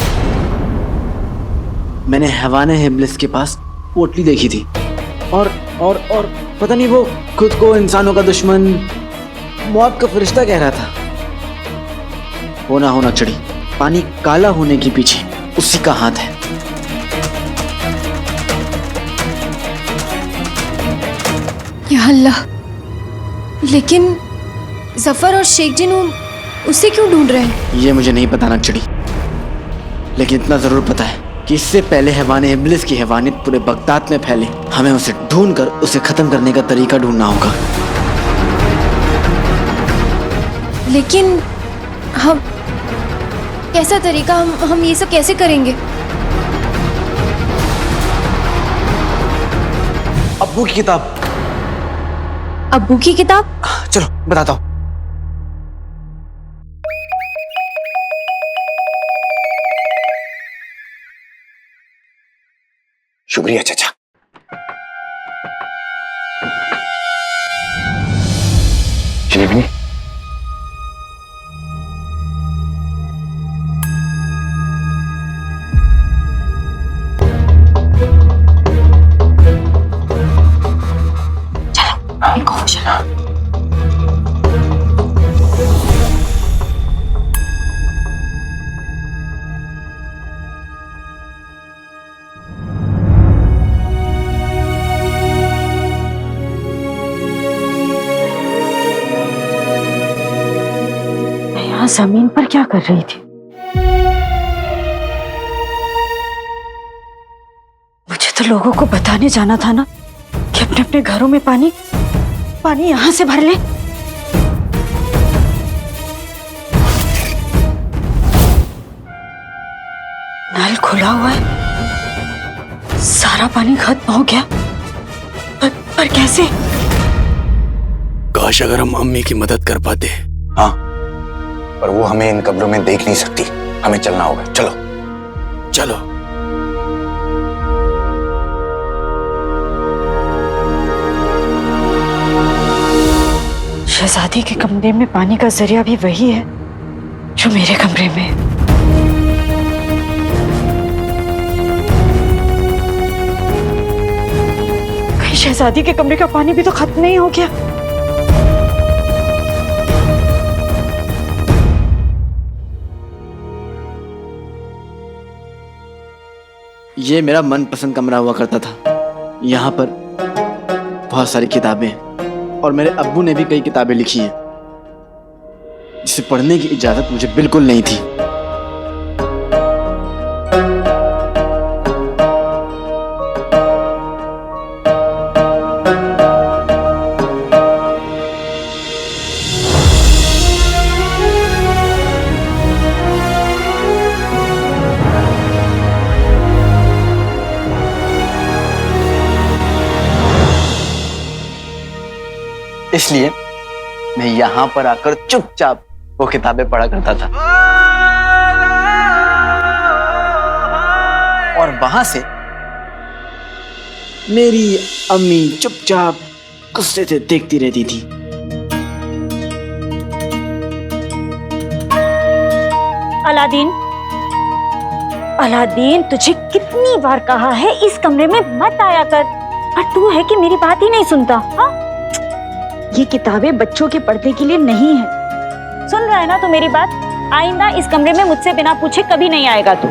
मैंने हैवान इब्लिस के पास पोटली देखी थी और पता नहीं वो खुद को इंसानों का दुश्मन, मौत का फरिश्ता कह रहा था। होना होना चिड़ी, पानी काला होने के पीछे उसी का हाथ है। या अल्लाह, लेकिन जफर और शेख जिन्नू उसे क्यों ढूंढ रहे हैं? ये मुझे नहीं पता ना चिड़ी, लेकिन इतना जरूर पता है कि इससे पहले हैवान इब्लिस की हैवानियत पूरे बगदाद में फैले, हमें उसे ढूंढकर उसे खत्म करने का तरीका ढूंढना होगा। लेकिन हम कैसा तरीका, हम ये सब कैसे करेंगे? अब्बू की किताब। अब्बू की किताब? चलो बताता हूँ। शुक्रिया चाचा। जलेबी जमीन पर क्या कर रही थी? मुझे तो लोगों को बताने जाना था ना कि अपने अपने घरों में पानी यहां से भर ले। नल खुला हुआ है, सारा पानी खत्म हो गया। पर कैसे? काश अगर हम अम्मी की मदद कर पाते। हाँ, पर वो हमें इन कब्रों में देख नहीं सकती। हमें चलना होगा। चलो चलो। शहजादी के कमरे में पानी का जरिया भी वही है जो मेरे कमरे में है। कहीं शहजादी के कमरे का पानी भी तो खत्म नहीं हो गया? ये मेरा मनपसंद कमरा हुआ करता था। यहाँ पर बहुत सारी किताबें हैं और मेरे अब्बू ने भी कई किताबें लिखी हैं जिसे पढ़ने की इजाजत मुझे बिल्कुल नहीं थी। इसलिए मैं यहाँ पर आकर चुपचाप वो किताबें पढ़ा करता था और वहां से मेरी अम्मी चुपचाप गुस्से से देखती रहती थी। अलादीन, अलादीन तुझे कितनी बार कहा है इस कमरे में मत आया कर, और तू है कि मेरी बात ही नहीं सुनता। हाँ, ये किताबें बच्चों के पढ़ने के लिए नहीं है। सुन रहा है ना तू मेरी बात? आइंदा इस कमरे में मुझसे बिना पूछे कभी नहीं आएगा तू।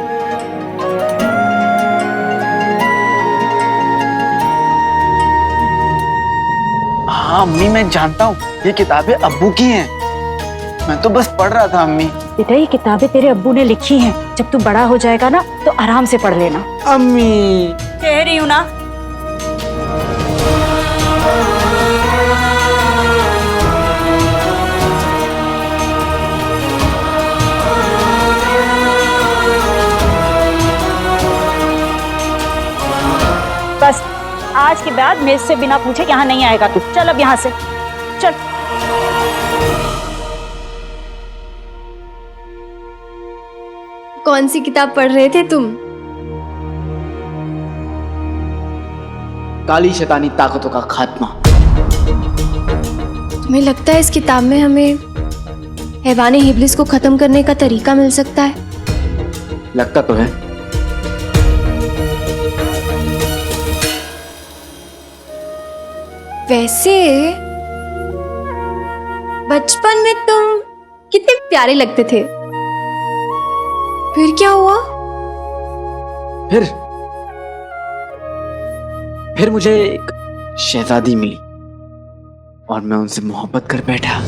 हाँ अम्मी, मैं जानता हूँ ये किताबें अब्बू की हैं। मैं तो बस पढ़ रहा था अम्मी। बेटा ये किताबें तेरे अब्बू ने लिखी हैं, जब तू बड़ा हो जाएगा ना तो आराम से पढ़ लेना। अम्मी कह रही हूँ ना। बस आज के बाद मेरे से बिना पूछे यहाँ नहीं आएगा तू। चल अब यहाँ से चल। कौन सी किताब पढ़ रहे थे तुम? काली शैतानी ताकतों का खात्मा। तुम्हें लगता है इस किताब में हमें हैवाने इब्लिस को खत्म करने का तरीका मिल सकता है? लगता तो है। वैसे बचपन में तुम कितने प्यारे लगते थे, फिर क्या हुआ? फिर मुझे एक शहजादी मिली और मैं उनसे मोहब्बत कर बैठा।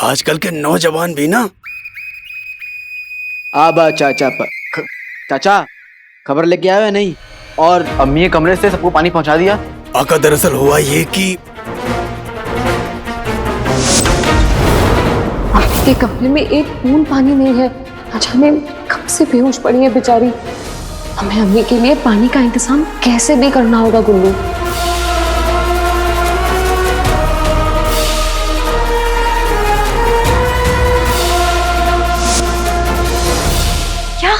आजकल के नौजवान भी ना। आबा चाचा चाचा खबर लेके आया नहीं? और अम्मी के कमरे से सबको पानी पहुंचा दिया? आका दरअसल हुआ ये कि के कमरे में एक बूंद पानी नहीं है। न जाने कब से बेहोश पड़ी है बेचारी। हमें अम्मी के लिए पानी का इंतजाम कैसे भी करना होगा गुल्लू। क्या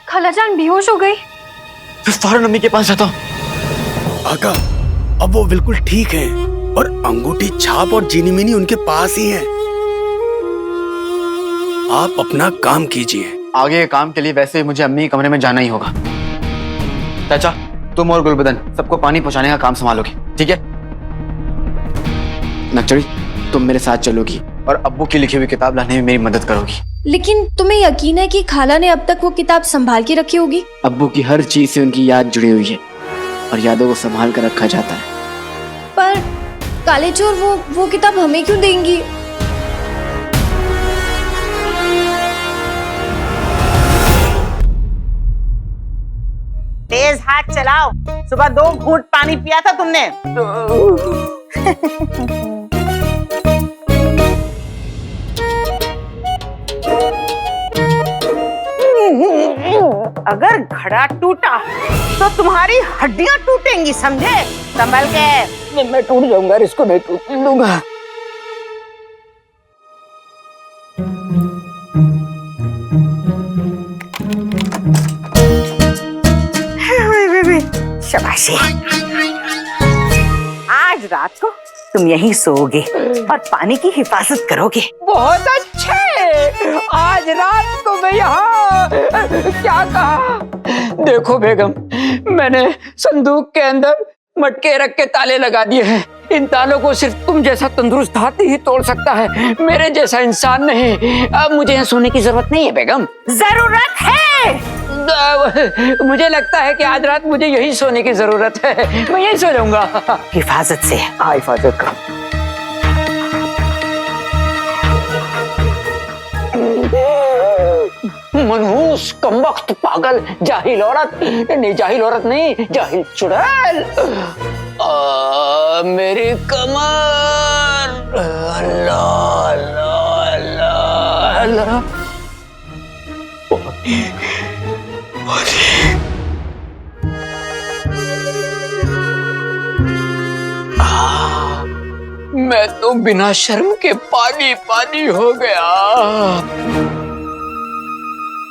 खालाजान बेहोश हो गई? मैं फौरन अम्मी के पास जाता हूँ। आका अब वो बिल्कुल ठीक है और अंगूठी छाप और चीनी मिनी उनके पास ही है। आप अपना काम कीजिए। आगे के काम के लिए वैसे भी मुझे अम्मी के कमरे में जाना ही होगा। चाचा तुम और गुलबदन सबको पानी पहुंचाने का काम संभालोगे, ठीक है? नक्चड़ी तुम मेरे साथ चलोगी और अब्बू की लिखी हुई किताब लाने में मेरी मदद करोगी। लेकिन तुम्हें यकीन है कि खाला ने अब तक वो किताब संभाल के रखी होगी? अब्बू की हर चीज से उनकी याद जुड़ी हुई है और यादों को संभाल कर रखा जाता है। पर काले चोर वो किताब हमें क्यों देंगी? तेज हाथ चलाओ। सुबह 2 घूंट पानी पिया था तुमने। अगर घड़ा टूटा तो तुम्हारी हड्डियां टूटेंगी, समझे? संभल के। मैं टूट जाऊंगा, इसको नहीं टूटने दूंगा। शाबाशी। आज रात को तुम यहीं सोओगे और पानी की हिफाजत करोगे। बहुत अच्छे। आज रात को मैं यहाँ क्या कहा? देखो बेगम, मैंने संदूक के अंदर मटके रख के ताले लगा दिए हैं। इन तालों को सिर्फ तुम जैसा तंदुरुस्त हाथी ही तोड़ सकता है, मेरे जैसा इंसान नहीं। अब मुझे यहाँ सोने की जरूरत नहीं है बेगम। जरूरत है। मुझे लगता है कि आज रात मुझे यही सोने की जरूरत है। मैं यही सो जाऊंगा। हिफाजत से। हाँ, हिफाजत करो। मनहूस, कमबख्त, पागल, जाहिल औरत। नहीं, जाहिल औरत नहीं, जाहिल चुड़ैल। मेरी कमर। अल्लाह अल्लाह अल्लाह अल्लाह। मैं तो बिना शर्म के पानी पानी हो गया।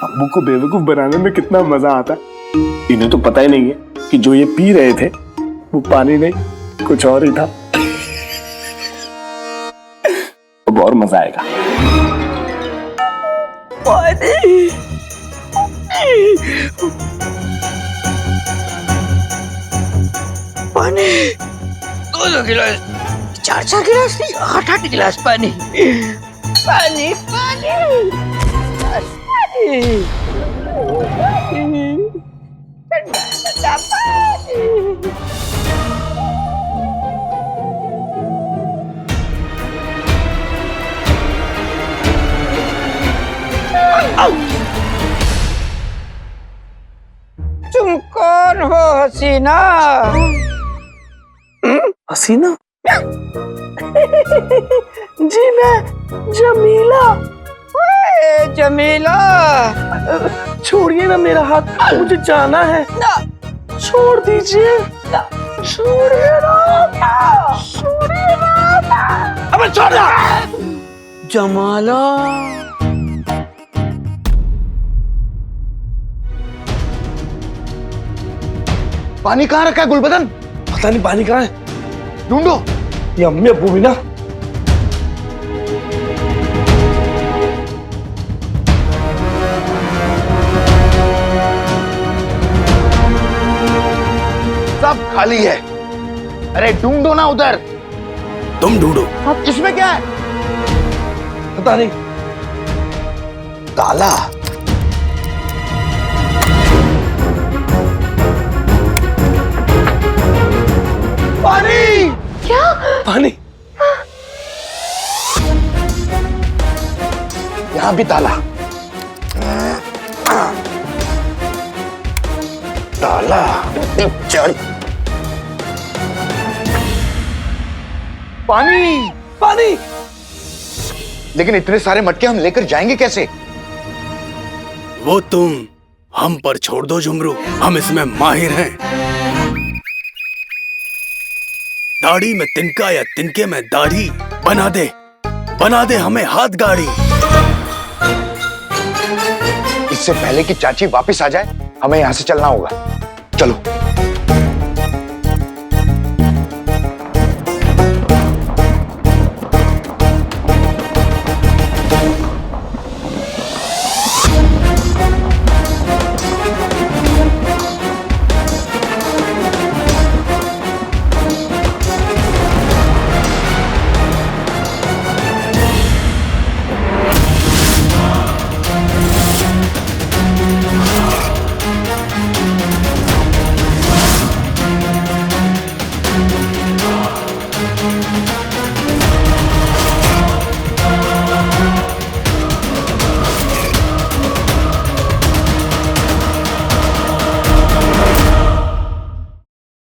अम्मू को बेवकूफ बनाने में कितना मजा आता है। इन्हें तो पता ही नहीं है कि जो ये पी रहे थे वो पानी नहीं कुछ और ही था। अब और मजा आएगा। पानी पानी 2 गिलास, 4 गिलास नहीं, 8 गिलास पानी पानी पानी पानी ठंडा पानी। तुम कौन हो हसीना? हसीना? जी मैं जमीला। ओए जमीला, छोड़िए ना मेरा हाथ, मुझे जाना है। ना छोड़ दीजिए ना, छोड़िए ना, छोड़िए ना। अबे छोड़ ना। जमाला, पानी कहाँ रखा है गुलबदन? पता नहीं पानी कहाँ है, ढूंढो। ये अम्मी अब्बू भी ना। सब खाली है। अरे ढूंढो ना उधर। तुम ढूंढो। अब इसमें क्या है? पता नहीं। ताला। पानी। क्या? पानी। यहां भी ताला। ताला। चल। पानी। पानी। लेकिन इतने सारे मटके हम लेकर जाएंगे कैसे? वो तुम हम पर छोड़ दो झुमरू, हम इसमें माहिर हैं। दाढ़ी में तिनका या तिनके में दाढ़ी, बना दे हमें हाथ गाड़ी। इससे पहले कि चाची वापस आ जाए, हमें यहां से चलना होगा। चलो।